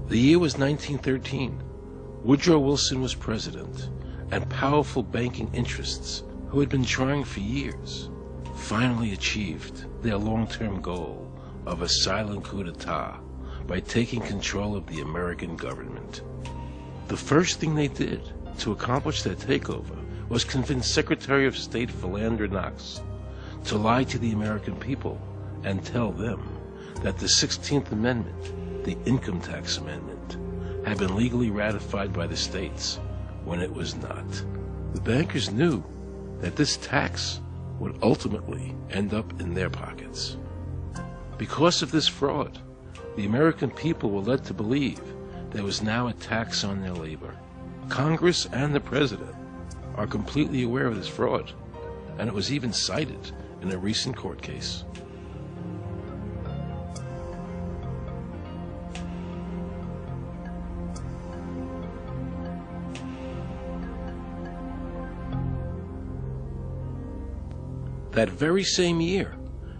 The year was 1913. Woodrow Wilson was president, and powerful banking interests, who had been trying for years, finally achieved their long-term goal of a silent coup d'etat by taking control of the American government. The first thing they did to accomplish their takeover was convince Secretary of State Philander Knox to lie to the American people and tell them that the 16th Amendment, the Income Tax Amendment, had been legally ratified by the states when it was not. The bankers knew that this tax would ultimately end up in their pockets. Because of this fraud, the American people were led to believe there was now a tax on their labor. Congress and the President are completely aware of this fraud, and it was even cited in a recent court case. That very same year,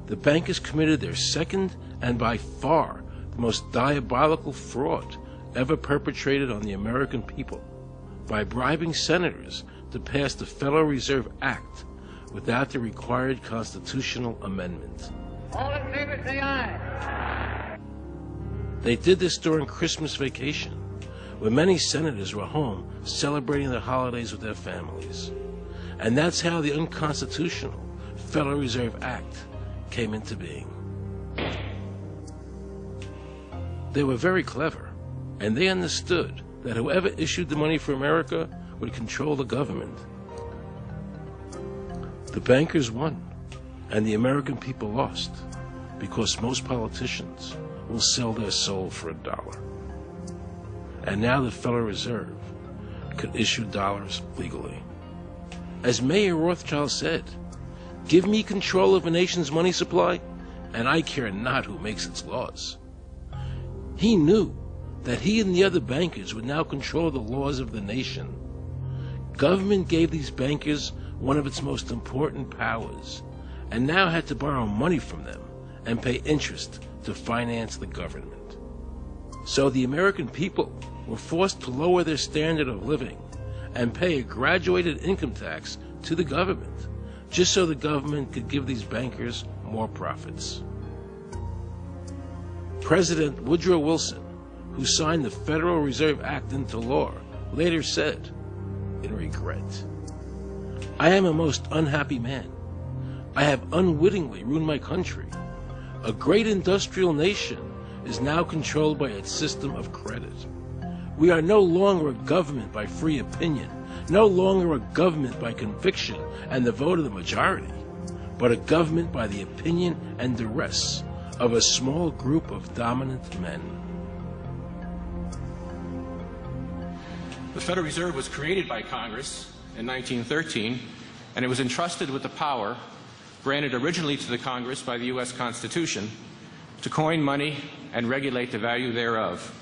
the bankers committed their second and by far the most diabolical fraud ever perpetrated on the American people by bribing senators to pass the Federal Reserve Act without the required constitutional amendment. All in favor, say aye. They did this during Christmas vacation, when many senators were home celebrating the holidays with their families. And that's how the unconstitutional Federal Reserve Act came into being. They were very clever, and they understood that whoever issued the money for America would control the government. The bankers won, and the American people lost, because most politicians will sell their soul for $1. And now the Federal Reserve could issue dollars legally. As Mayor Rothschild said, "Give me control of a nation's money supply, and I care not who makes its laws." He knew that he and the other bankers would now control the laws of the nation. Government gave these bankers one of its most important powers, and now had to borrow money from them and pay interest to finance the government. So the American people were forced to lower their standard of living and pay a graduated income tax to the government, just so the government could give these bankers more profits. President Woodrow Wilson, who signed the Federal Reserve Act into law, later said, in regret, "I am a most unhappy man. I have unwittingly ruined my country. A great industrial nation is now controlled by its system of credit. We are no longer a government by free opinion, no longer a government by conviction and the vote of the majority, but a government by the opinion and duress of a small group of dominant men." The Federal Reserve was created by Congress in 1913, and it was entrusted with the power granted originally to the Congress by the U.S. Constitution to coin money and regulate the value thereof.